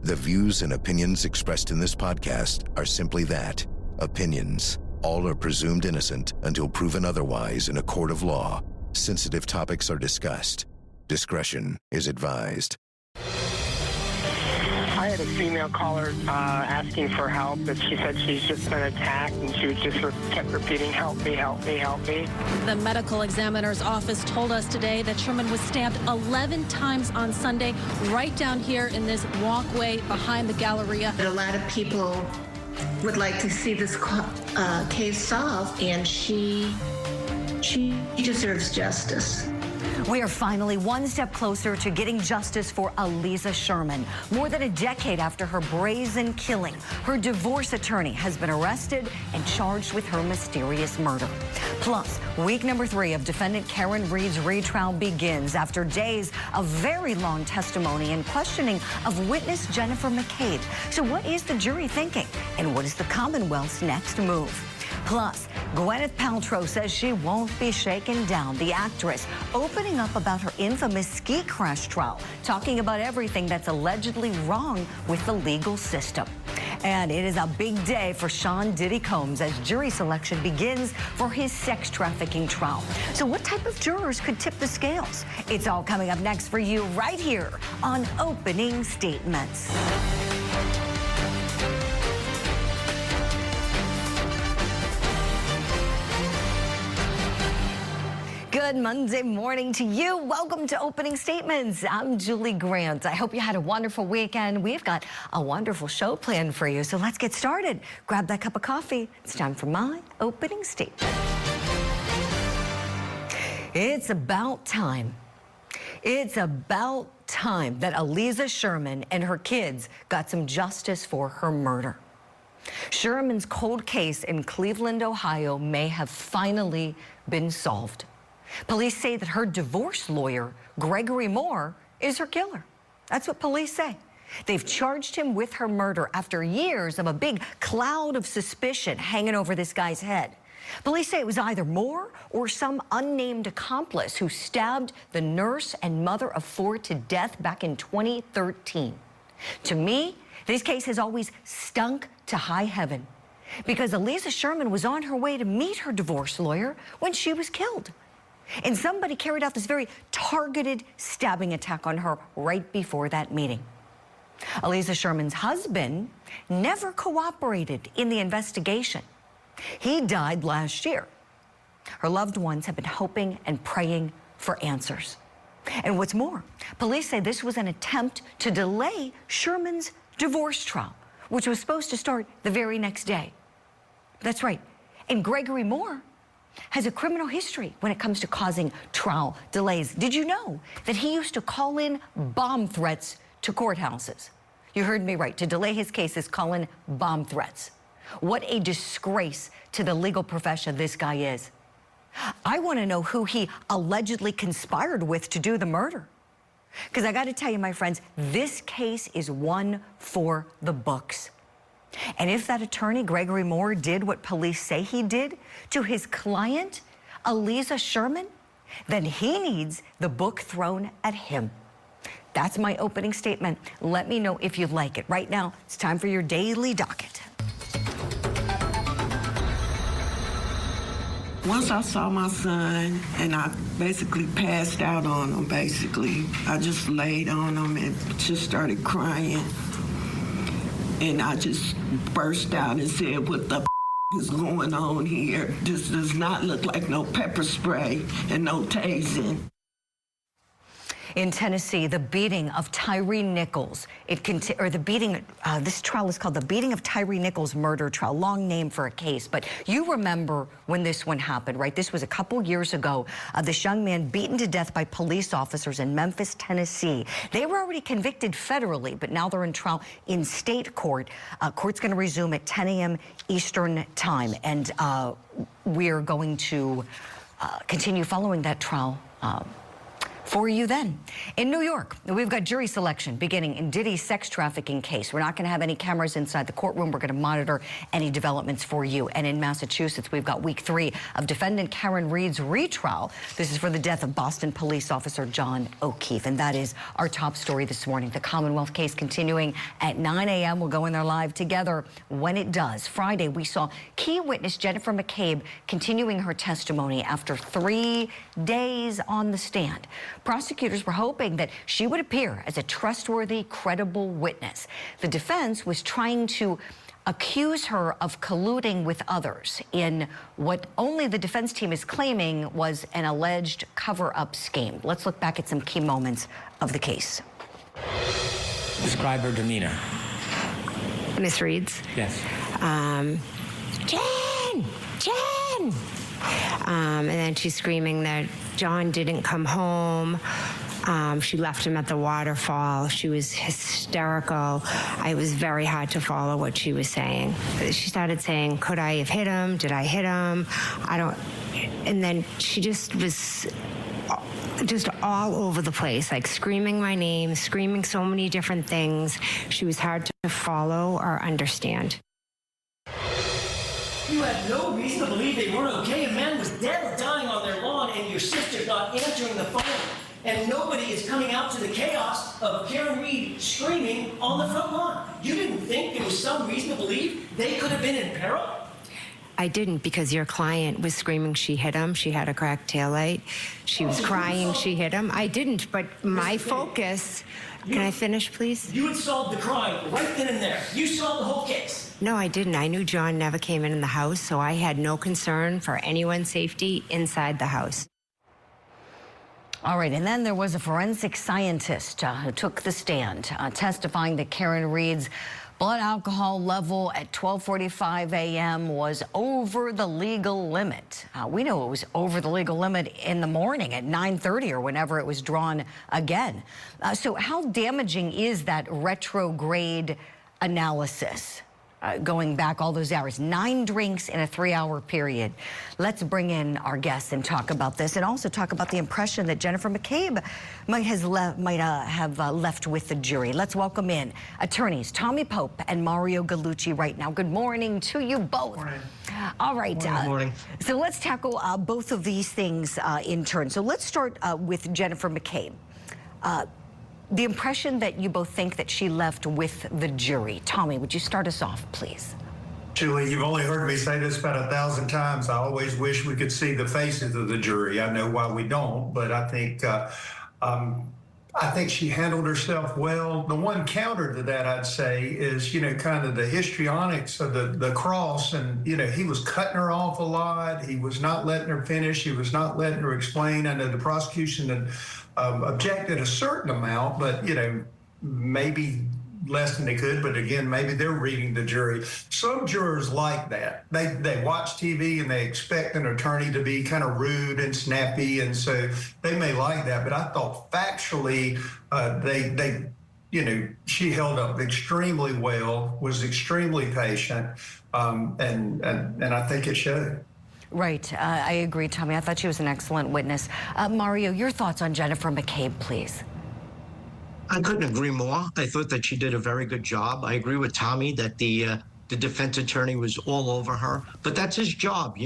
The views and opinions expressed in this podcast are simply that, opinions. All are presumed innocent until proven otherwise in a court of law. Sensitive topics are discussed. Discretion is advised. I had a female caller asking for help, but she said she's just been attacked, and she just kept repeating, "Help me, help me, help me." The medical examiner's office told us today that Sherman was stabbed 11 times on Sunday, right down here in this walkway behind the Galleria. A lot of people would like to see this case solved, and she deserves justice. We are finally one step closer to getting justice for Aliza Sherman. More than a decade after her brazen killing, her divorce attorney has been arrested and charged with her mysterious murder. Plus, week number 3 of defendant Karen Reed's retrial begins after days of very long testimony and questioning of witness Jennifer McCabe. So what is the jury thinking? And what is the Commonwealth's next move? Plus, Gwyneth Paltrow says she won't be shaken down. The actress opening up about her infamous ski crash trial, talking about everything that's allegedly wrong with the legal system. And it is a big day for Sean Diddy Combs as jury selection begins for his sex trafficking trial. So what type of jurors could tip the scales? It's all coming up next for you right here on Opening Statements. Good Monday morning to you. Welcome to Opening Statements. I'm Julie Grant. I hope you had a wonderful weekend. We've got a wonderful show planned for you, so let's get started. Grab that cup of coffee. It's time for my opening statement. It's about time. It's about time that Aliza Sherman and her kids got some justice for her murder. Sherman's cold case in Cleveland, Ohio may have finally been solved. Police say that her divorce lawyer, Gregory Moore, is her killer. That's what police say. They've charged him with her murder after years of a big cloud of suspicion hanging over this guy's head. Police say it was either Moore or some unnamed accomplice who stabbed the nurse and mother of 4 to death back in 2013. To me, this case has always stunk to high heaven because Aliza Sherman was on her way to meet her divorce lawyer when she was killed. And somebody carried out this very targeted stabbing attack on her right before that meeting. Aliza Sherman's husband never cooperated in the investigation. He died last year. Her loved ones have been hoping and praying for answers. And what's more, police say this was an attempt to delay Sherman's divorce trial, which was supposed to start the very next day. That's right. And Gregory Moore has a criminal history when it comes to causing trial delays. Did you know that he used to call in bomb threats to courthouses? You heard me right. To delay his cases, call in bomb threats. What a disgrace to the legal profession this guy is. I want to know who he allegedly conspired with to do the murder. Because I got to tell you, my friends, this case is one for the books. And if that attorney, Gregory Moore, did what police say he did to his client, Aliza Sherman, then he needs the book thrown at him. That's my opening statement. Let me know if you like it. Right now, it's time for your daily docket. Once I saw my son, and I basically passed out on him, basically. I just laid on him and just started crying. And I just burst out and said, "What the is going on here? This does not look like no pepper spray and no tasing." In Tennessee, the beating of Tyree Nichols. This trial is called the beating of Tyree Nichols murder trial. Long name for a case, but you remember when this one happened, right? This was a couple years ago. This young man beaten to death by police officers in Memphis, Tennessee. They were already convicted federally, but now they're in trial in state court. Court's going to resume at 10 a.m. Eastern time, and we're going to continue following that trial For you then. In New York, we've got jury selection beginning in Diddy's sex trafficking case. We're not going to have any cameras inside the courtroom. We're going to monitor any developments for you. And in Massachusetts, we've got week 3 of defendant Karen Reed's retrial. This is for the death of Boston police officer John O'Keefe. And that is our top story this morning. The Commonwealth case continuing at 9 a.m. We'll go in there live together when it does. Friday, we saw key witness Jennifer McCabe continuing her testimony after 3 days on the stand. Prosecutors were hoping that she would appear as a trustworthy, credible witness. The defense was trying to accuse her of colluding with others in what only the defense team is claiming was an alleged cover-up scheme. Let's look back at some key moments of the case. Describe her demeanor. Miss Reed's? Yes. Jen! Jen! And then she's screaming that John didn't come home. She left him at the waterfall. She was hysterical. It was very hard to follow what she was saying. She started saying, could I have hit him? Did I hit him? I don't. And then she just was just all over the place, like screaming my name, screaming so many different things. She was hard to follow or understand. You had no reason to believe they weren't okay. A man was dead or dying on their lawn, and your sister's not answering the phone. And nobody is coming out to the chaos of Karen Reed screaming on the front lawn. You didn't think there was some reason to believe they could have been in peril? I didn't, because your client was screaming she hit him. She had a cracked taillight. She was crying she hit him. I didn't, but my focus... Can I finish, please? You had solved the crime right then and there. You solved the whole case. No, I didn't. I knew John never came in the house, so I had no concern for anyone's safety inside the house. All right, and then there was a forensic scientist who took the stand, testifying that Karen Reed's blood alcohol level at 12:45 a.m. was over the legal limit. We know it was over the legal limit in the morning at 9:30 or whenever it was drawn again. So how damaging is that retrograde analysis? Going back all those hours, 9 drinks in a 3-hour period. Let's bring in our guests and talk about this, and also talk about the impression that Jennifer McCabe might have left with the jury. Let's welcome in attorneys Tommy Pope and Mario Gallucci right now. Good morning to you both. Morning. All right. Good morning. So let's tackle both of these things in turn. So let's start with Jennifer McCabe. The impression that you both think that she left with the jury. Tommy, would you start us off, please? Julie, you've only heard me say this about 1,000 times. I always wish we could see the faces of the jury. I know why we don't, but I think she handled herself well. The one counter to that, I'd say, is, kind of the histrionics of the cross. And, he was cutting her off a lot. He was not letting her finish. He was not letting her explain. I know the prosecution had objected a certain amount, but, maybe less than they could. But again, maybe they're reading the jury. Some jurors like that. They watch TV and they expect an attorney to be kind of rude and snappy, and so they may like that. But I thought factually, she held up extremely well, was extremely patient, and I think it showed. Right. I agree, Tommy. I thought she was an excellent witness. Mario, your thoughts on Jennifer McCabe, please. I couldn't agree more. I thought that she did a very good job. I agree with Tommy that the defense attorney was all over her, but that's his job,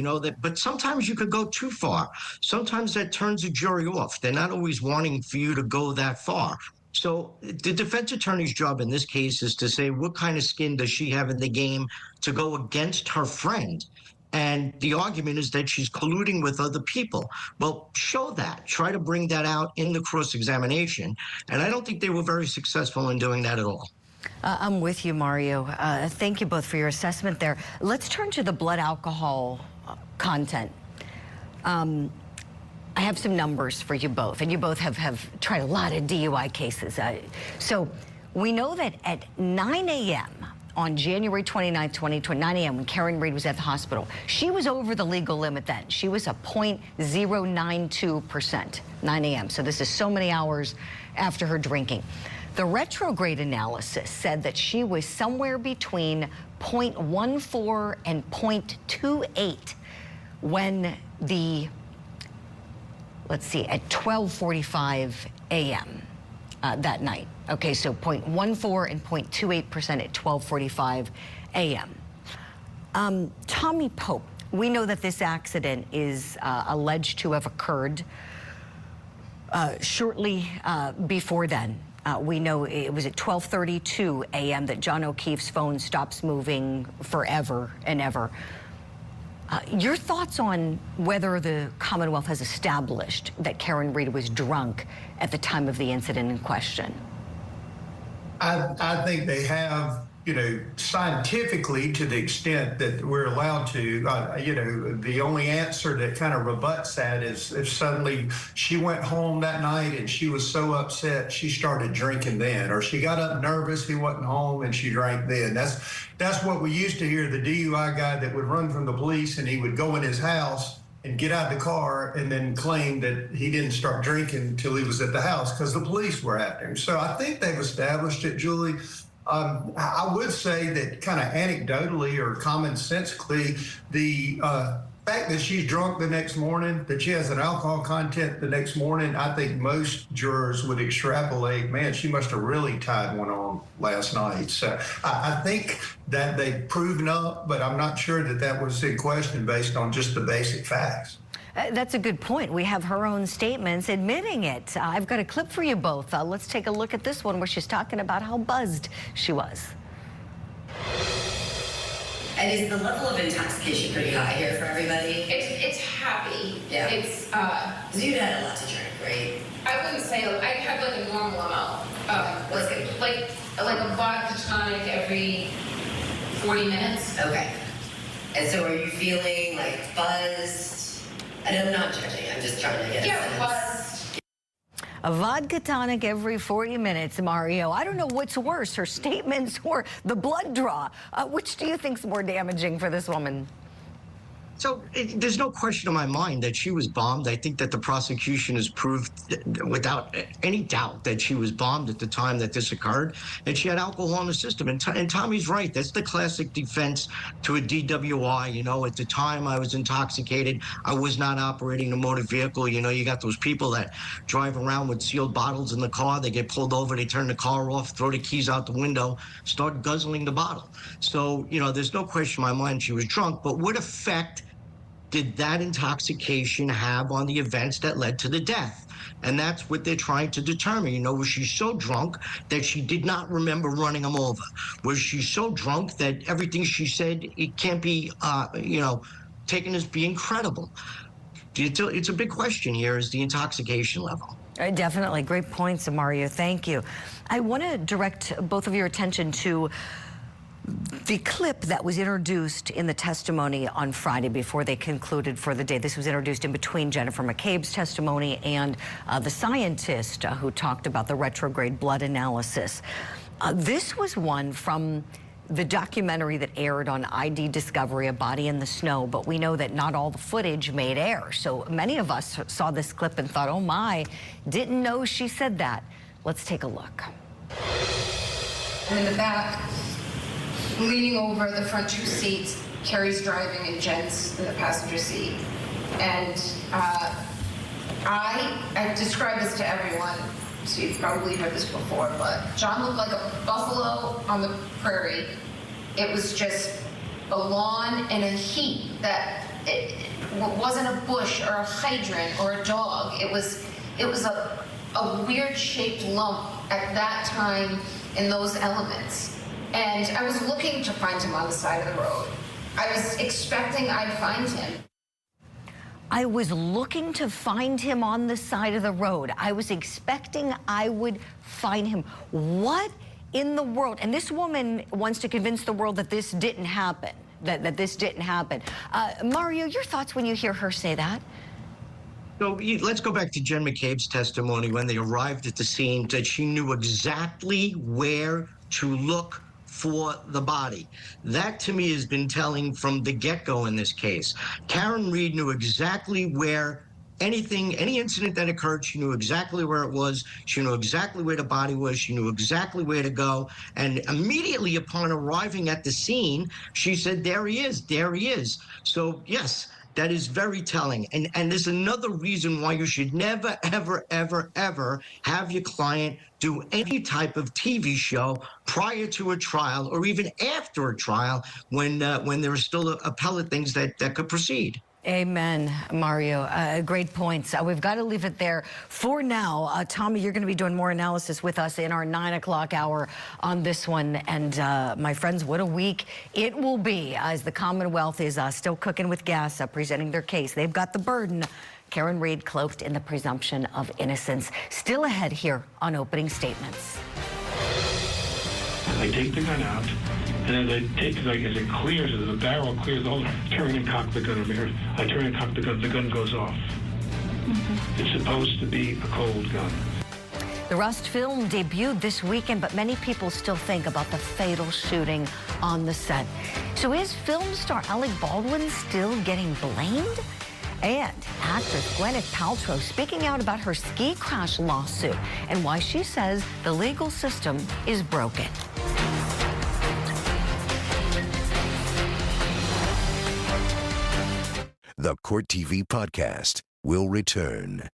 but sometimes you could go too far. Sometimes that turns a jury off. They're not always wanting for you to go that far. So the defense attorney's job in this case is to say, what kind of skin does she have in the game to go against her friend? And the argument is that she's colluding with other people. Well, show that. Try to bring that out in the cross-examination. And I don't think they were very successful in doing that at all. I'm with you, Mario. Thank you both for your assessment there. Let's turn to the blood alcohol content. I have some numbers for you both, and you both have tried a lot of DUI cases. So we know that at 9 a.m., on January 29, 2020, 9 a.m., when Karen Reed was at the hospital, she was over the legal limit then. She was a 0.092%, 9 a.m. So this is so many hours after her drinking. The retrograde analysis said that she was somewhere between 0.14 and 0.28 when the let's see, at 12:45 a.m. That night. Okay, so 0.14 and 0.28% at 12:45 a.m. Tommy Pope, we know that this accident is alleged to have occurred shortly before then. We know it was at 12:32 a.m. that John O'Keefe's phone stops moving forever and ever. Your thoughts on whether the Commonwealth has established that Karen Reed was drunk at the time of the incident in question? I think they have, scientifically, to the extent that we're allowed to. The only answer that kind of rebuts that is if suddenly she went home that night and she was so upset she started drinking then, or she got up nervous, he wasn't home, and she drank then. That's what we used to hear, the DUI guy that would run from the police and he would go in his house and get out of the car and then claim that he didn't start drinking until he was at the house because the police were after him. So I think they've established it, Julie. I would say that kind of anecdotally or commonsensically, the fact that she's drunk the next morning, that she has an alcohol content the next morning, I think most jurors would extrapolate, man, she must have really tied one on last night. So I think that they've proven up, but I'm not sure that that was in question based on just the basic facts. That's a good point. We have her own statements admitting it. I've got a clip for you both. Let's take a look at this one where she's talking about how buzzed she was. And is the level of intoxication pretty high here for everybody? It's happy. Yeah. It's because you had a lot to drink, right? I wouldn't say I had like a normal amount. Like a vodka tonic every 40 minutes. Okay. And so are you feeling like buzzed? And I'm not judging, I'm just trying to get a sense. Buzzed. A vodka tonic every 40 minutes, Mario. I don't know what's worse, her statements or the blood draw. Which do you think's more damaging for this woman? So there's no question in my mind that she was bombed. I think that the prosecution has proved without any doubt that she was bombed at the time that this occurred, and she had alcohol in the system. And Tommy's right. That's the classic defense to a DWI. At the time I was intoxicated. I was not operating a motor vehicle. You got those people that drive around with sealed bottles in the car. They get pulled over. They turn the car off, throw the keys out the window, start guzzling the bottle. So, there's no question in my mind she was drunk. But what effect did that intoxication have on the events that led to the death? And that's what they're trying to determine. Was she so drunk that she did not remember running him over? Was she so drunk that everything she said, it can't be, taken as being credible? It's a big question here, is the intoxication level. Definitely. Great points, Mario. Thank you. I want to direct both of your attention to the clip that was introduced in the testimony on Friday before they concluded for the day. This was introduced in between Jennifer McCabe's testimony and the scientist who talked about the retrograde blood analysis. This was one from the documentary that aired on ID Discovery, A Body in the Snow, but we know that not all the footage made air. So many of us saw this clip and thought, oh my, didn't know she said that. Let's take a look. And in the back, leaning over the front two seats, Carrie's driving and Jen's in the passenger seat. And I describe this to everyone, so you've probably heard this before, but John looked like a buffalo on the prairie. It was just a lawn and a heat that it wasn't a bush or a hydrant or a dog. It was a weird shaped lump at that time in those elements. And I was looking to find him on the side of the road. I was expecting I'd find him. I was looking to find him on the side of the road. I was expecting I would find him. What in the world? And this woman wants to convince the world that this didn't happen, that this didn't happen. Mario, your thoughts when you hear her say that? So let's go back to Jen McCabe's testimony when they arrived at the scene, that she knew exactly where to look for the body. That, to me, has been telling from the get-go in this case. Karen Reed knew exactly where any incident that occurred, she knew exactly where it was. She knew exactly where the body was. She knew exactly where to go. And immediately upon arriving at the scene, she said, there he is, there he is. So, yes, that is very telling. And there's another reason why you should never, ever, ever, ever have your client do any type of TV show prior to a trial or even after a trial when there are still appellate things that could proceed. Amen, Mario. Great points. We've got to leave it there for now. Tommy, you're going to be doing more analysis with us in our 9 o'clock hour on this one. And my friends, what a week it will be as the Commonwealth is still cooking with gas, presenting their case. They've got the burden. Karen Reed cloaked in the presumption of innocence. Still ahead here on opening statements. I take the gun out, and as it clears, as the barrel clears, I turn and cock the gun over here. I turn and cock the gun goes off. It's supposed to be a cold gun. The Rust film debuted this weekend, but many people still think about the fatal shooting on the set. So is film star Alec Baldwin still getting blamed? And actress Gwyneth Paltrow speaking out about her ski crash lawsuit and why she says the legal system is broken. The Court TV podcast will return.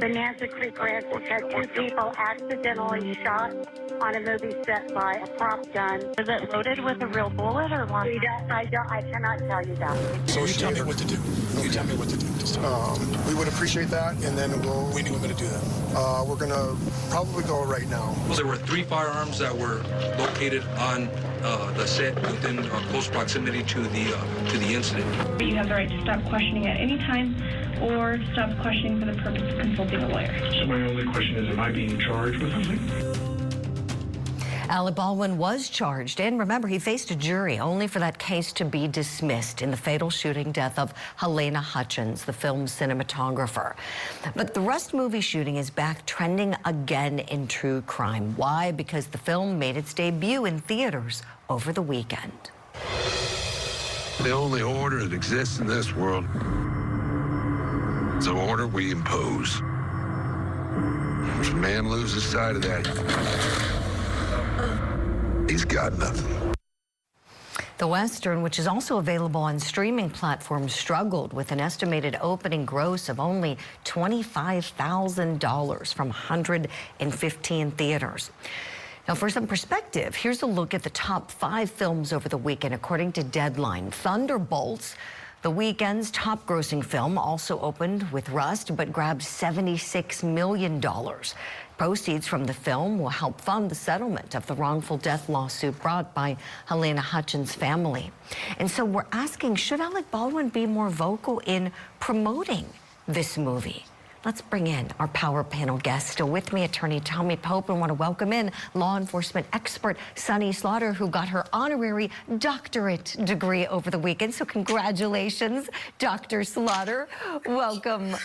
Bonanza Creek Ranch had 2 people accidentally shot on a movie set by a prop gun. Was it loaded with a real bullet or what? I cannot tell you that. So you tell me what to do. You tell me what to do. We would appreciate that, and then we'll... When are you going to do that? We're going to probably go right now. Well, there were 3 firearms that were located on the set within close proximity to the incident. You have the right to stop questioning at any time or stop questioning for the purpose of consulting a lawyer. So my only question is, am I being charged with something? Alec Baldwin was charged, and remember, he faced a jury only for that case to be dismissed in the fatal shooting death of Helena Hutchins, the film's cinematographer. But the Rust movie shooting is back trending again in true crime. Why? Because the film made its debut in theaters over the weekend. The only order that exists in this world is the order we impose. If a man loses sight of that, he's got nothing. The Western, which is also available on streaming platforms, struggled with an estimated opening gross of only $25,000 from 115 theaters. Now, for some perspective, here's a look at the top 5 films over the weekend, according to Deadline. Thunderbolts, the weekend's top-grossing film, also opened with Rust, but grabbed $76 million. Proceeds from the film will help fund the settlement of the wrongful death lawsuit brought by Helena Hutchins' family. And so we're asking, should Alec Baldwin be more vocal in promoting this movie? Let's bring in our Power Panel guest. Still with me, attorney Tommy Pope, and want to welcome in law enforcement expert Sunny Slaughter, who got her honorary doctorate degree over the weekend. So congratulations, Dr. Slaughter. Welcome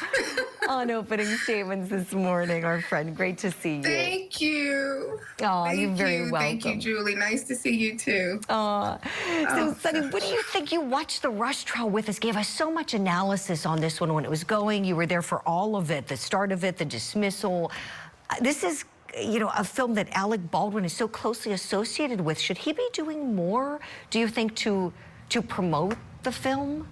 on opening statements this morning, our friend. Great to see you. Thank you. Oh, you're very welcome. Thank you, Julie. Nice to see you too. So, Sunny, what do you think? You watched the Rust trial with us, gave us so much analysis on this one when it was going. You were there for all of it, the start of it, the dismissal. This is, you know, a film that Alec Baldwin is so closely associated with. Should he be doing more, do you think, to promote the film?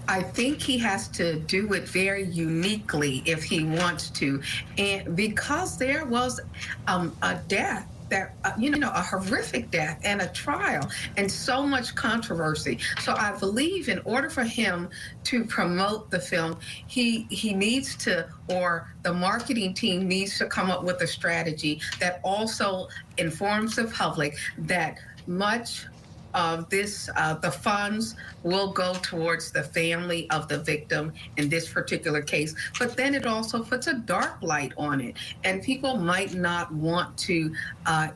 I think he has to do it very uniquely if he wants to. And because there was a death, that, a horrific death and a trial and so much controversy. So I believe in order for him to promote the film, he needs to, or the marketing team needs to come up with a strategy that also informs the public that much of this, the funds will go towards the family of the victim in this particular case. But then it also puts a dark light on it. And people might not want to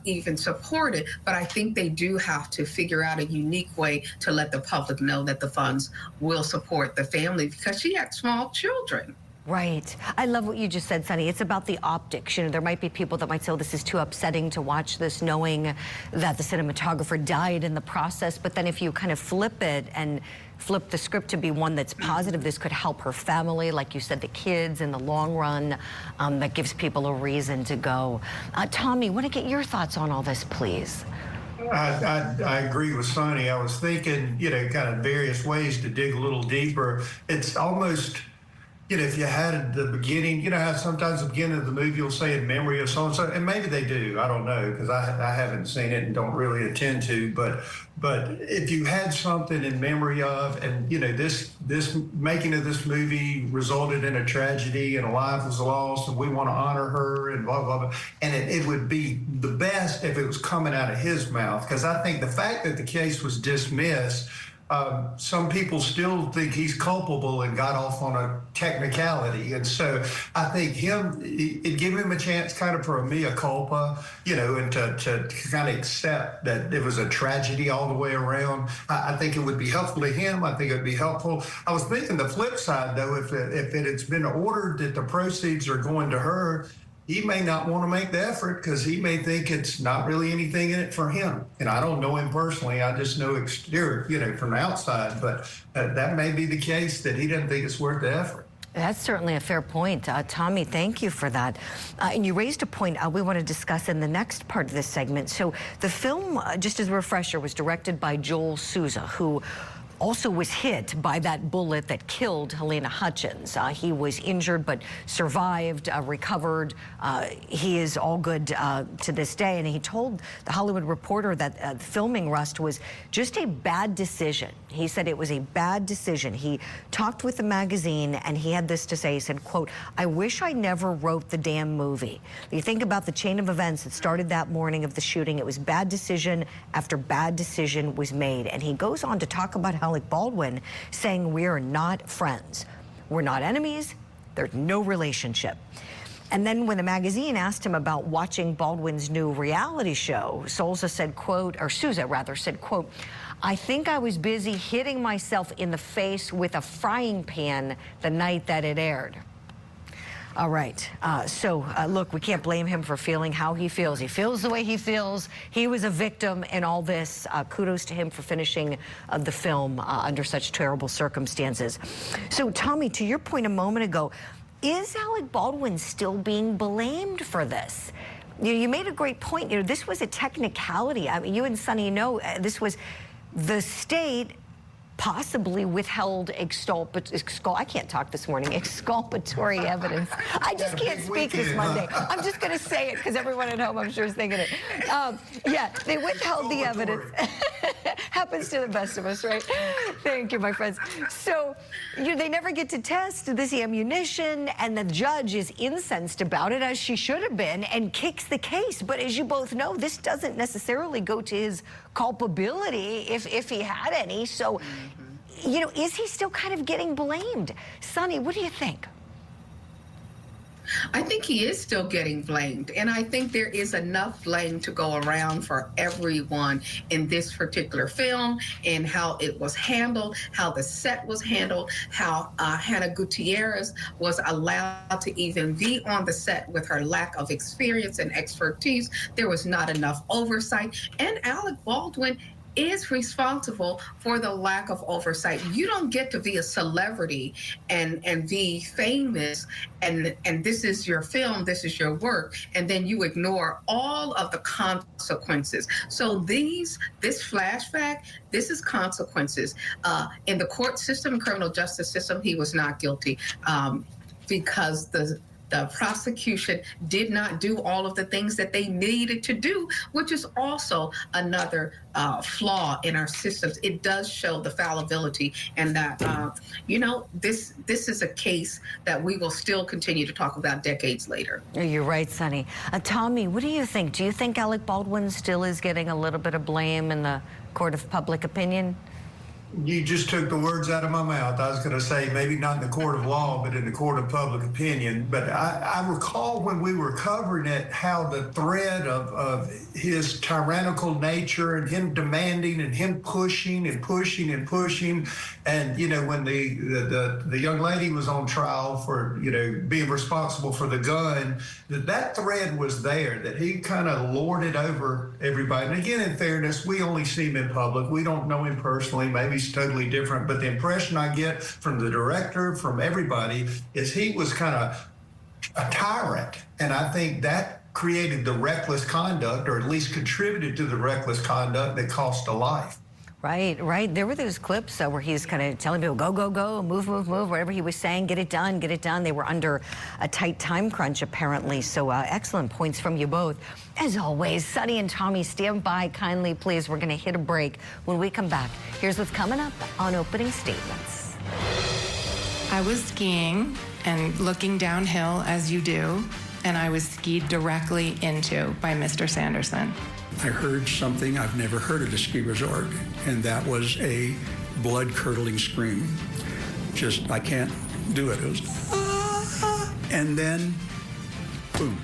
even support it, but I think they do have to figure out a unique way to let the public know that the funds will support the family, because she had small children. Right. I love what you just said, Sunny. It's about the optics. You know, there might be people that might say, oh, this is too upsetting to watch this, knowing that the cinematographer died in the process. But then if you kind of flip it and flip the script to be one that's positive, this could help her family, like you said, the kids in the long run. That gives people a reason to go. Tommy, want to get your thoughts on all this, please? I agree with Sonny. I was thinking, kind of various ways to dig a little deeper. It's almost, if you had at the beginning, how sometimes at the beginning of the movie you'll say in memory of so-and-so, and maybe they do, I don't know, because I haven't seen it and don't really intend to, but if you had something in memory of, and, this making of this movie resulted in a tragedy and a life was lost and we want to honor her and blah, blah, blah, and it would be the best if it was coming out of his mouth, because I think the fact that the case was dismissed, some people still think he's culpable and got off on a technicality. And so I think it gave him a chance kind of for a mea culpa, and to kind of accept that it was a tragedy all the way around. I think it would be helpful to him. I think it would be helpful. I was thinking the flip side, though, if it had been ordered that the proceeds are going to her, he may not want to make the effort because he may think it's not really anything in it for him. And I don't know him personally. I just know exterior, from the outside. But that may be the case that he doesn't think it's worth the effort. That's certainly a fair point. Tommy, thank you for that. And you raised a point we want to discuss in the next part of this segment. So the film, just as a refresher, was directed by Joel Souza, who also was hit by that bullet that killed Helena Hutchins. He was injured but survived, recovered. He is all good to this day. And he told the Hollywood Reporter that filming Rust was just a bad decision. He said it was a bad decision. He talked with the magazine and he had this to say. He said, quote, "I wish I never wrote the damn movie." You think about the chain of events that started that morning of the shooting. It was bad decision after bad decision was made. And he goes on to talk about how Alec Baldwin, saying we are not friends. We're not enemies. There's no relationship. And then when the magazine asked him about watching Baldwin's new reality show, Souza said, quote, "I think I was busy hitting myself in the face with a frying pan the night that it aired." All right. Look, we can't blame him for feeling how he feels. He feels the way he feels. He was a victim in all this. Kudos to him for finishing the film under such terrible circumstances. So, Tommy, to your point a moment ago, is Alec Baldwin still being blamed for this? You made a great point. This was a technicality. I mean, you and Sonny know this was the state possibly withheld I can't talk this morning, exculpatory evidence. I just can't speak this Monday. I'm just going to say it because everyone at home, I'm sure, is thinking it. Yeah, they withheld the evidence. Happens to the best of us, right? Thank you, my friends. So they never get to test this ammunition, and the judge is incensed about it, as she should have been, and kicks the case. But as you both know, this doesn't necessarily go to his culpability if he had any. So, is he still kind of getting blamed? Sonny, what do you think? I think he is still getting blamed, and I think there is enough blame to go around for everyone in this particular film, and how it was handled, how the set was handled, how Hannah Gutierrez was allowed to even be on the set with her lack of experience and expertise. There was not enough oversight, and Alec Baldwin is responsible for the lack of oversight. You don't get to be a celebrity and be famous and this is your film, this is your work, and then you ignore all of the consequences. So this flashback, this is consequences. In the court system, criminal justice system, he was not guilty because the prosecution did not do all of the things that they needed to do, which is also another flaw in our systems. It does show the fallibility, and that, this is a case that we will still continue to talk about decades later. You're right, Sonny. Tommy, what do you think? Do you think Alec Baldwin still is getting a little bit of blame in the court of public opinion? You just took the words out of my mouth. I was going to say maybe not in the court of law, but in the court of public opinion. But I recall when we were covering it, how the thread of his tyrannical nature and him demanding and him pushing and pushing and pushing. And, when the young lady was on trial for, being responsible for the gun, that thread was there, that he kind of lorded over everybody. And again, in fairness, we only see him in public. We don't know him personally. Maybe he's totally different. But the impression I get from the director, from everybody, is he was kind of a tyrant. And I think that created the reckless conduct, or at least contributed to the reckless conduct that cost a life. Right, right. There were those clips where he's kind of telling people, go, go, go, move, move, move, whatever he was saying, get it done, get it done. They were under a tight time crunch, apparently. So excellent points from you both. As always, Sonny and Tommy, stand by kindly, please. We're going to hit a break. When we come back, here's what's coming up on Opening Statements. I was skiing and looking downhill, as you do, and I was skied directly into by Mr. Sanderson. I heard something I've never heard at a ski resort, and that was a blood-curdling scream. Just, I can't do it. It was, ah, and then, boom.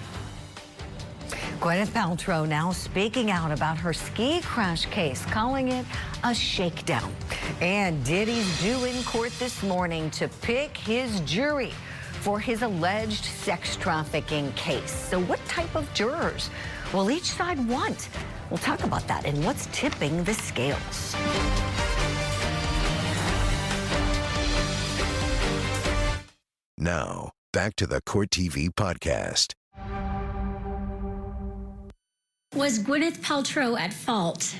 Gwyneth Paltrow now speaking out about her ski crash case, calling it a shakedown. And Diddy's due in court this morning to pick his jury for his alleged sex trafficking case. So what type of jurors will each side want? We'll talk about that and what's tipping the scales. Now, back to the Court TV podcast. Was Gwyneth Paltrow at fault?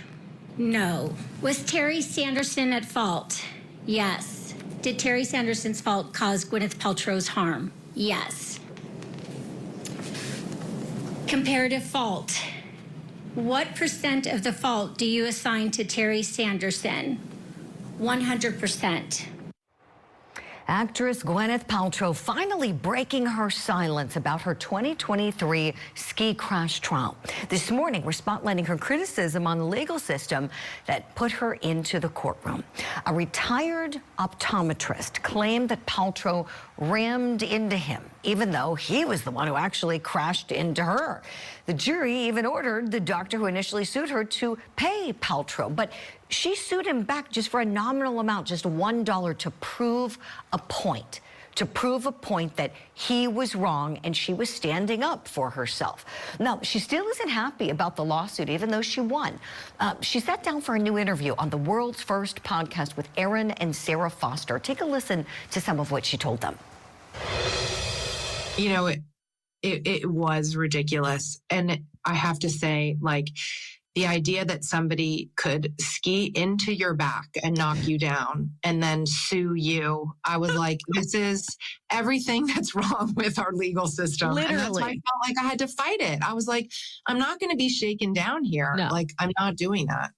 No. Was Terry Sanderson at fault? Yes. Did Terry Sanderson's fault cause Gwyneth Paltrow's harm? Yes. Comparative fault. What % of the fault do you assign to Terry Sanderson? 100%. Actress Gwyneth Paltrow finally breaking her silence about her 2023 ski crash trial. This morning, we're spotlighting her criticism on the legal system that put her into the courtroom. A retired optometrist claimed that Paltrow rammed into him, even though he was the one who actually crashed into her. The jury even ordered the doctor who initially sued her to pay Paltrow, but she sued him back just for a nominal amount, just $1, to prove a point. To prove a point that he was wrong and she was standing up for herself. Now, she still isn't happy about the lawsuit, even though she won. She sat down for a new interview on the world's first podcast with Aaron and Sarah Foster. Take a listen to some of what she told them. You know, it was ridiculous. And I have to say, like, the idea that somebody could ski into your back and knock you down and then sue you, I was like, this is everything that's wrong with our legal system. Literally. And that's why I felt like I had to fight it. I was like, I'm not going to be shaken down here. No. Like, I'm not doing that.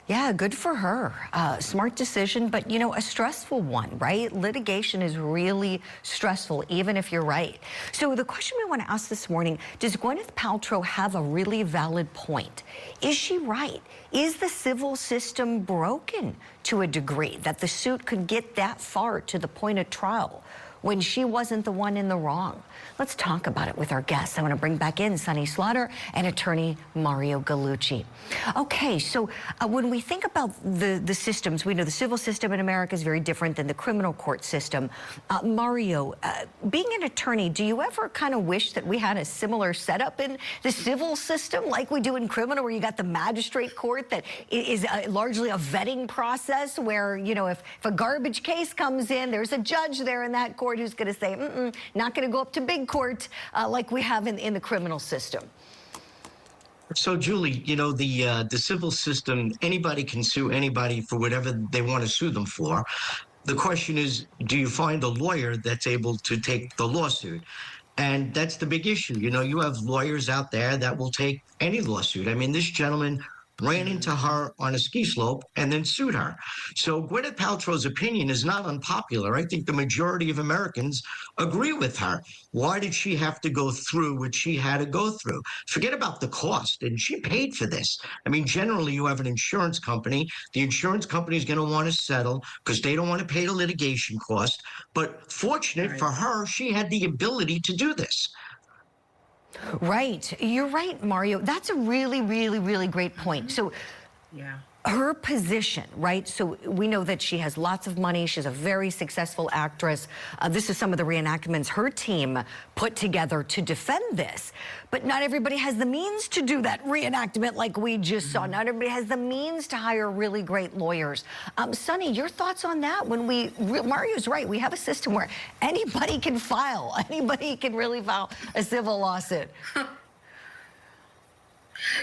Yeah, good for her. Smart decision, but, you know, a stressful one, right? Litigation is really stressful, even if you're right. So the question we want to ask this morning, does Gwyneth Paltrow have a really valid point? Is she right? Is the civil system broken to a degree that the suit could get that far to the point of trial when she wasn't the one in the wrong? Let's talk about it with our guests. I want to bring back in Sonny Slaughter and attorney Mario Gallucci. Okay, so when we think about the systems, we know the civil system in America is very different than the criminal court system. Mario, being an attorney, do you ever kind of wish that we had a similar setup in the civil system like we do in criminal, where you got the magistrate court that is largely a vetting process where, you know, if a garbage case comes in, there's a judge there in that court who's going to say, not going to go up to big court like we have in the criminal system? So, Julie, you know, the civil system, anybody can sue anybody for whatever they want to sue them for. The question is, do you find a lawyer that's able to take the lawsuit? And that's the big issue. You know, you have lawyers out there that will take any lawsuit. I mean, this gentleman ran into her on a ski slope and then sued her. So Gwyneth Paltrow's opinion is not unpopular. I think the majority of Americans agree with her. Why did she have to go through what she had to go through? Forget about the cost, and she paid for this. I mean, generally, you have an insurance company. The insurance company is going to want to settle because they don't want to pay the litigation cost. But fortunate for her, she had the ability to do this. Right. You're right, Mario. That's a really, really, really great point. So, yeah, her position, right? So we know that she has lots of money. She's a very successful actress. This is some of the reenactments her team put together to defend this. But not everybody has the means to do that reenactment like we just saw. Not everybody has the means to hire really great lawyers. Sonny, your thoughts on that? Mario's right. We have a system where anybody can file. Anybody can really file a civil lawsuit.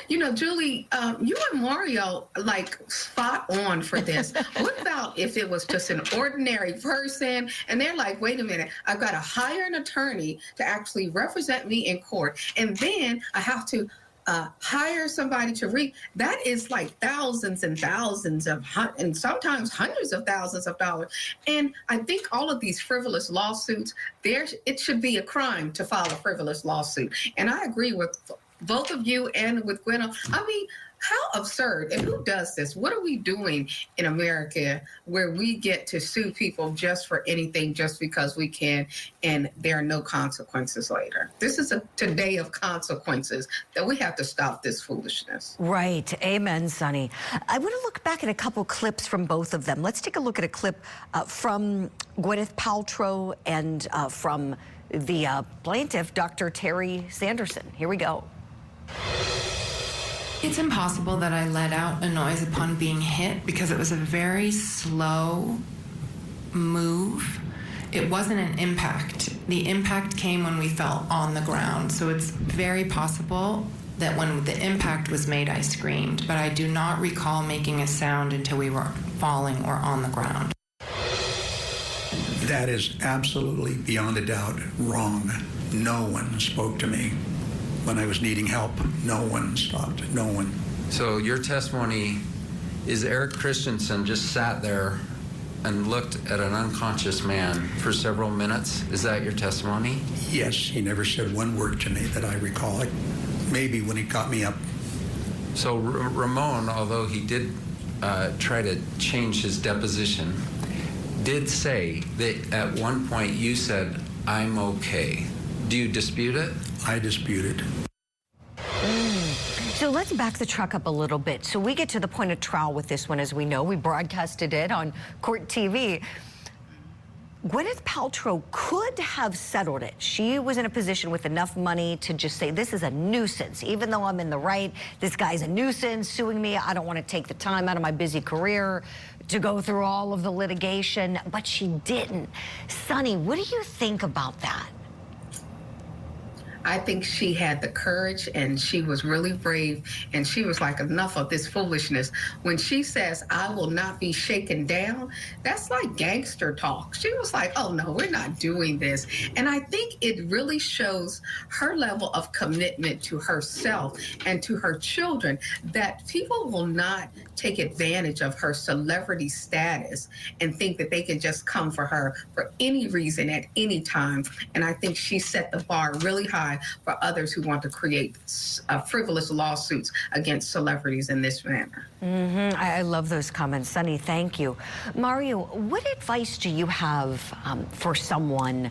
You know, Julie, you and Mario, like, spot on for this. What about if it was just an ordinary person and they're like, wait a minute, I've got to hire an attorney to actually represent me in court, and then I have to hire somebody to read. That is like thousands and thousands of, and sometimes hundreds of thousands of dollars. And I think all of these frivolous lawsuits, it should be a crime to file a frivolous lawsuit. And I agree with both of you and with Gwyneth. I mean, how absurd, and who does this? What are we doing in America where we get to sue people just for anything, just because we can, and there are no consequences later? This is a day of consequences that we have to stop this foolishness. Right. Amen, Sonny. I want to look back at a couple clips from both of them. Let's take a look at a clip from Gwyneth Paltrow and from the plaintiff, Dr. Terry Sanderson. Here we go. It's impossible that I let out a noise upon being hit because it was a very slow move. It wasn't an impact. The impact came when we fell on the ground. So it's very possible that when the impact was made, I screamed, but I do not recall making a sound until we were falling or on the ground. That is absolutely, beyond a doubt, wrong. No one spoke to me when I was needing help. No one stopped. No one. So your testimony is Eric Christensen just sat there and looked at an unconscious man for several minutes. Is that your testimony? Yes, he never said one word to me that I recall. Like, maybe when he got me up. So Ramon, although he did try to change his deposition, did say that at one point you said, "I'm okay." Do you dispute it? I dispute it. So let's back the truck up a little bit. So we get to the point of trial with this one, as we know. We broadcasted it on Court TV. Gwyneth Paltrow could have settled it. She was in a position with enough money to just say, this is a nuisance. Even though I'm in the right, this guy's a nuisance suing me. I don't want to take the time out of my busy career to go through all of the litigation, but she didn't. Sonny, what do you think about that? I think she had the courage, and she was really brave, and she was like, enough of this foolishness. When she says, I will not be shaken down, that's like gangster talk. She was like, oh no, we're not doing this. And I think it really shows her level of commitment to herself and to her children, that people will not take advantage of her celebrity status and think that they can just come for her for any reason at any time. And I think she set the bar really high for others who want to create frivolous lawsuits against celebrities in this manner. I love those comments. Sonny, thank you. Mario, what advice do you have for someone,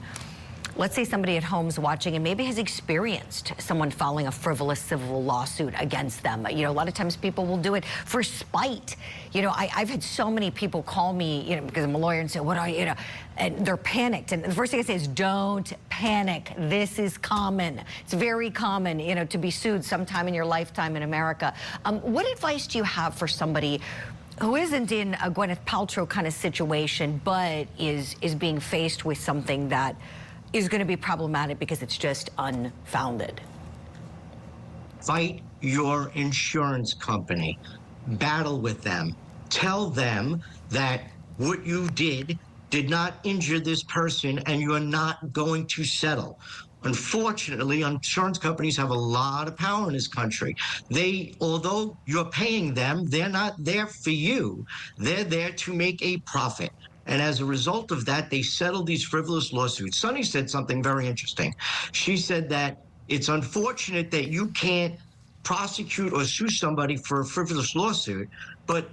let's say somebody at home's watching and maybe has experienced someone filing a frivolous civil lawsuit against them? You know, a lot of times people will do it for spite. You know, I've had so many people call me, you know, because I'm a lawyer, and say, what are you know, and they're panicked. And the first thing I say is, don't panic. This is common. It's very common, you know, to be sued sometime in your lifetime in America. What advice do you have for somebody who isn't in a Gwyneth Paltrow kind of situation, but is being faced with something that is going to be problematic because it's just unfounded? Fight your insurance company. Battle with them. Tell them that what you did not injure this person, and you're not going to settle. Unfortunately, insurance companies have a lot of power in this country. Although you're paying them, they're not there for you. They're there to make a profit. And as a result of that, they settle these frivolous lawsuits. Sonny said something very interesting. She said that it's unfortunate that you can't prosecute or sue somebody for a frivolous lawsuit, but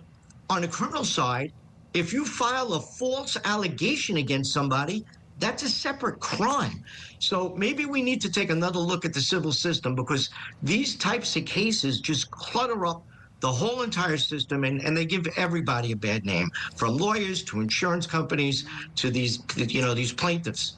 on the criminal side, if you file a false allegation against somebody, that's a separate crime. So maybe we need to take another look at the civil system, because these types of cases just clutter up the whole entire system, and they give everybody a bad name, from lawyers to insurance companies to these, these plaintiffs.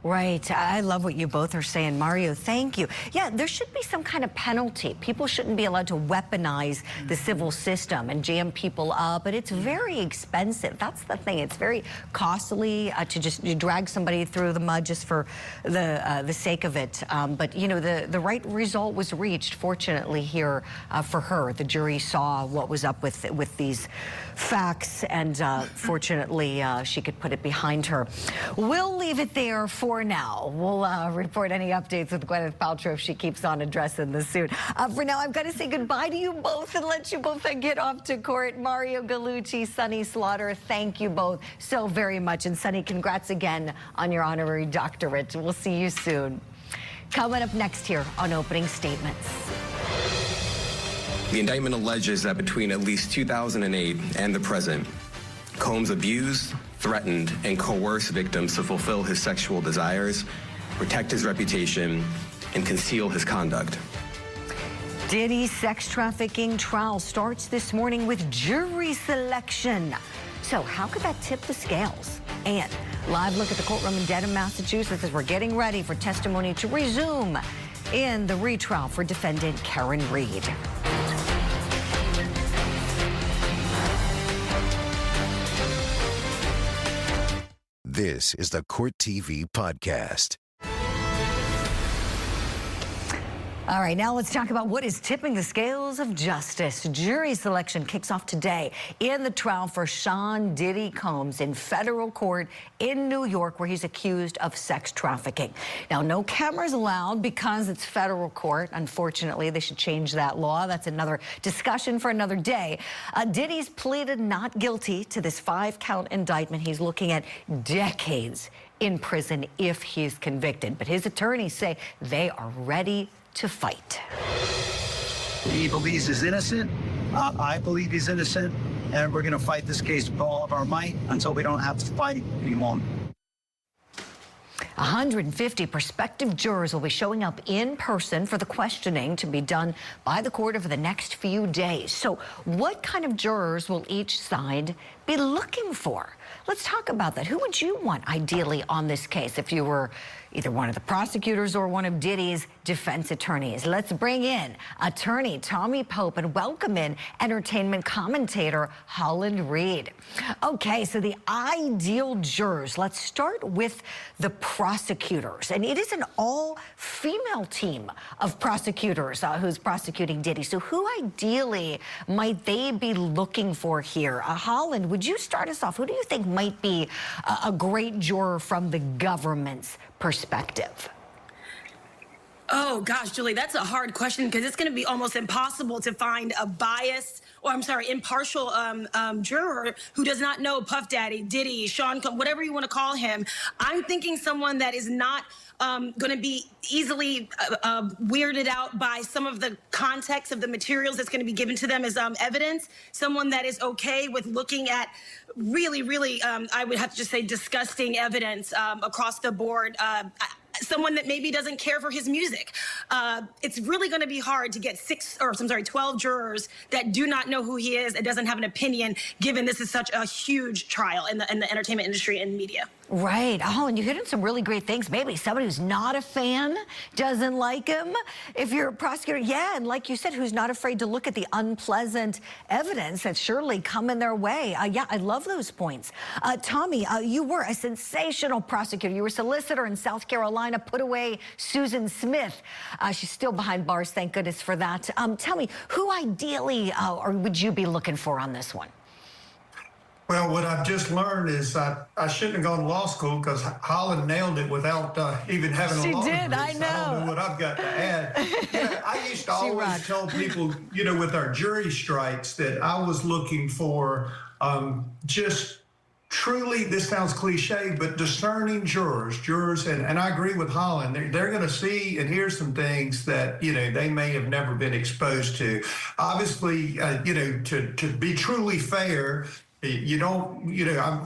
Right. I love what you both are saying. Mario, thank you. Yeah, there should be some kind of penalty. People shouldn't be allowed to weaponize the civil system and jam people up, but it's very expensive. That's the thing. It's very costly to just drag somebody through the mud just for the sake of it. But, the right result was reached, fortunately, here for her. The jury saw what was up with these facts, and fortunately, she could put it behind her. We'll leave it there for now. We'll report any updates with Gwyneth Paltrow if she keeps on addressing the suit. For now, I've got to say goodbye to you both and let you both get off to court. Mario Gallucci, Sunny Slaughter, thank you both so very much. And Sunny, congrats again on your honorary doctorate. We'll see you soon. Coming up next here on Opening Statements. The indictment alleges that between at least 2008 and the present, Combs abused, threatened, and coerced victims to fulfill his sexual desires, protect his reputation, and conceal his conduct. Diddy's sex trafficking trial starts this morning with jury selection. So how could that tip the scales? And live look at the courtroom in Dedham, Massachusetts, as we're getting ready for testimony to resume in the retrial for defendant Karen Reed. This is the Court TV podcast. All right, now let's talk about what is tipping the scales of justice. Jury selection kicks off today in the trial for Sean Diddy Combs in federal court in New York, where he's accused of sex trafficking. Now, no cameras allowed because it's federal court. Unfortunately, they should change that law. That's another discussion for another day. Diddy's pleaded not guilty to this 5-count indictment. He's looking at decades in prison if he's convicted. But his attorneys say they are ready to fight. He believes he's innocent. I believe he's innocent. And we're going to fight this case with all of our might until we don't have to fight anymore. 150 prospective jurors will be showing up in person for the questioning to be done by the court over the next few days. So what kind of jurors will each side be looking for? Let's talk about that. Who would you want ideally on this case if you were either one of the prosecutors or one of Diddy's defense attorneys? Let's bring in attorney Tommy Pope and welcome in entertainment commentator Holland Reed. Okay, so the ideal jurors. Let's start with the prosecutors. And it is an all-female team of prosecutors who's prosecuting Diddy. So who ideally might they be looking for here? Holland, would you start us off? Who do you think might be a great juror from the government's perspective? Oh, gosh, Julie, that's a hard question because it's going to be almost impossible to find a biased, or I'm sorry, impartial juror who does not know Puff Daddy, Diddy, Sean, whatever you want to call him. I'm thinking someone that is not going to be easily weirded out by some of the context of the materials that's going to be given to them as evidence. Someone that is okay with looking at really, really, I would have to just say disgusting evidence across the board. Someone that maybe doesn't care for his music. It's really going to be hard to get 12 jurors that do not know who he is and doesn't have an opinion, given this is such a huge trial in the entertainment industry and media. Right. Oh, and you hit on some really great things. Maybe somebody who's not a fan, doesn't like him. If you're a prosecutor, yeah, and like you said, who's not afraid to look at the unpleasant evidence that's surely coming their way. Yeah, I love those points. Tommy, you were a sensational prosecutor. You were a solicitor in South Carolina, put away Susan Smith. She's still behind bars, thank goodness for that. Tell me, who ideally or would you be looking for on this one? Well, what I've just learned is I shouldn't have gone to law school because Holland nailed it without even having a law degree. She did, I know. I don't know what I've got to add. I used to always tell people, with our jury strikes that I was looking for just truly, this sounds cliche, but discerning jurors, and I agree with Holland. They're going to see and hear some things that, they may have never been exposed to. Obviously, to be truly fair, You don't,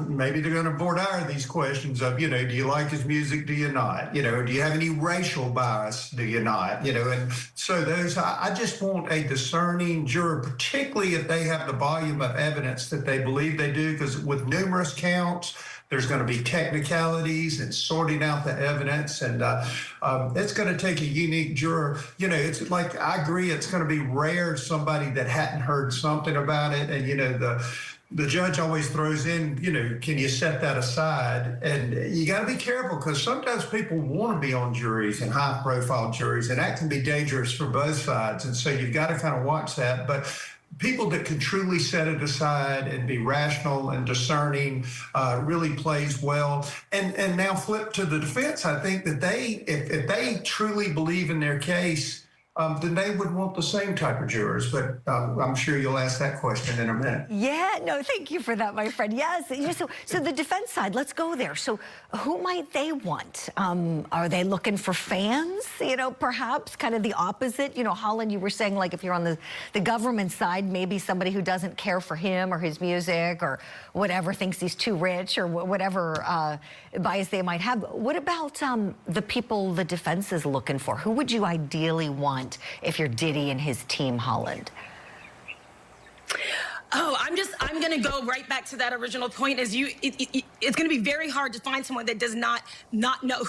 maybe they're going to voir dire these questions of, do you like his music? Do you not? Do you have any racial bias? Do you not? And so I just want a discerning juror, particularly if they have the volume of evidence that they believe they do, because with numerous counts, there's going to be technicalities and sorting out the evidence, and it's going to take a unique juror. It's like, I agree, it's going to be rare somebody that hadn't heard something about it, and the judge always throws in, can you set that aside? And you got to be careful, because sometimes people want to be on juries and high-profile juries, and that can be dangerous for both sides. And so you've got to kind of watch that. But people that can truly set it aside and be rational and discerning really plays well. And now flip to the defense. I think that if they truly believe in their case, then they would want the same type of jurors. But I'm sure you'll ask that question in a minute. Yeah, no, thank you for that, my friend. Yes, so the defense side, let's go there. So who might they want? Are they looking for fans? Perhaps kind of the opposite. Holland, you were saying, like, if you're on the government side, maybe somebody who doesn't care for him or his music or whatever, thinks he's too rich or whatever bias they might have. What about the people the defense is looking for? Who would you ideally want if you're Diddy and his team, Holland? Oh, I'm going to go right back to that original point. It's going to be very hard to find someone that does not know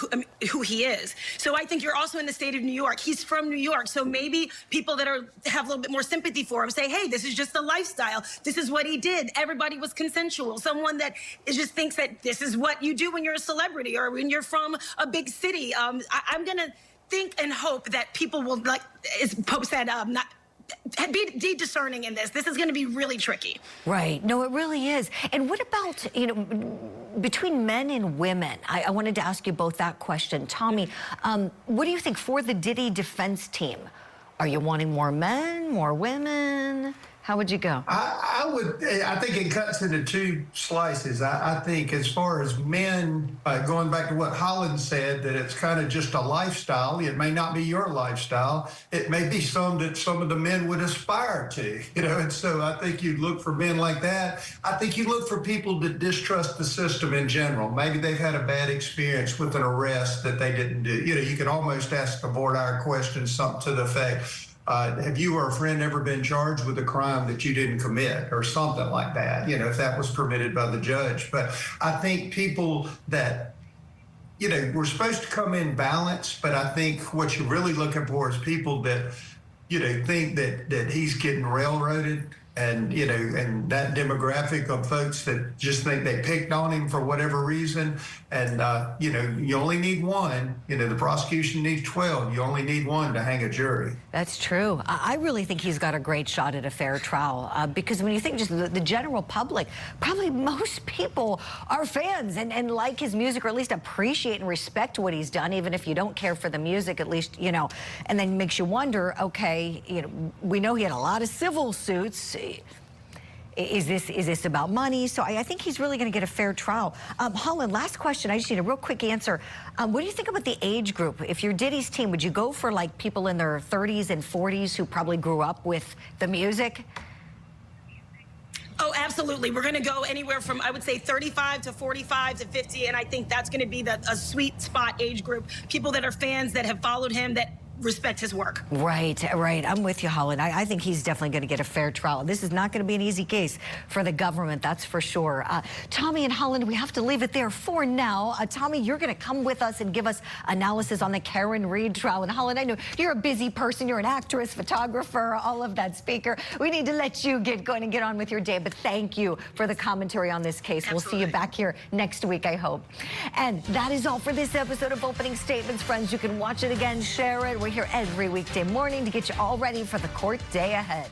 who he is. So I think you're also in the state of New York. He's from New York. So maybe people that have a little bit more sympathy for him say, hey, this is just a lifestyle. This is what he did. Everybody was consensual. Someone that just thinks that this is what you do when you're a celebrity or when you're from a big city. I'm going to think and hope that people will, like, as Pope said, not be discerning in this. This is going to be really tricky. Right. No, it really is. And what about, between men and women? I wanted to ask you both that question. Tommy, what do you think for the Diddy defense team? Are you wanting more men, more women? How would you go? I think it cuts into two slices. I think as far as men, going back to what Holland said, that it's kind of just a lifestyle. It may not be your lifestyle. It may be some that some of the men would aspire to, and so I think you look for men like that. I think you look for people that distrust the system in general. Maybe they've had a bad experience with an arrest that they didn't do. You could almost ask a voir dire question, something to the effect, have you or a friend ever been charged with a crime that you didn't commit, or something like that, if that was permitted by the judge. But I think people that, we're supposed to come in balanced, but I think what you're really looking for is people that, think that he's getting railroaded, and, and that demographic of folks that just think they picked on him for whatever reason. And, you only need one. The prosecution needs 12. You only need one to hang a jury. That's true. I really think he's got a great shot at a fair trial because when you think just the general public, probably most people are fans and like his music, or at least appreciate and respect what he's done, even if you don't care for the music, at least, and then makes you wonder, okay, we know he had a lot of civil suits. Is this about money? So I think he's really going to get a fair trial. Holland, last question. I just need a real quick answer. What do you think about the age group? If you're Diddy's team, would you go for like people in their 30s and 40s who probably grew up with the music? Oh, absolutely. We're going to go anywhere from, I would say, 35 to 45 to 50, and I think that's going to be a sweet spot age group. People that are fans, that have followed him, that respect his work. Right. I'm with you, Holland. I think he's definitely going to get a fair trial. This is not going to be an easy case for the government, that's for sure. Tommy and Holland, we have to leave it there for now. Tommy, you're going to come with us and give us analysis on the Karen Reed trial. And Holland, I know you're a busy person. You're an actress, photographer, all of that, speaker. We need to let you get going and get on with your day. But thank you for the commentary on this case. Absolutely. We'll see you back here next week, I hope. And that is all for this episode of Opening Statements, friends. You can watch it again, share it. We're here every weekday morning to get you all ready for the court day ahead.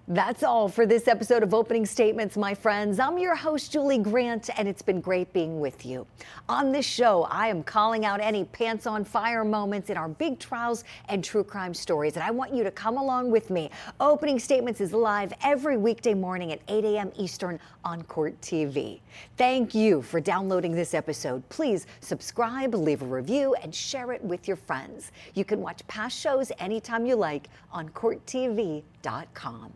That's all for this episode of Opening Statements, my friends. I'm your host, Julie Grant, and it's been great being with you. On this show, I am calling out any pants on fire moments in our big trials and true crime stories, and I want you to come along with me. Opening Statements is live every weekday morning at 8 a.m. Eastern on Court TV. Thank you for downloading this episode. Please subscribe, leave a review, and share it with your friends. You can watch past shows anytime you like on CourtTV.com.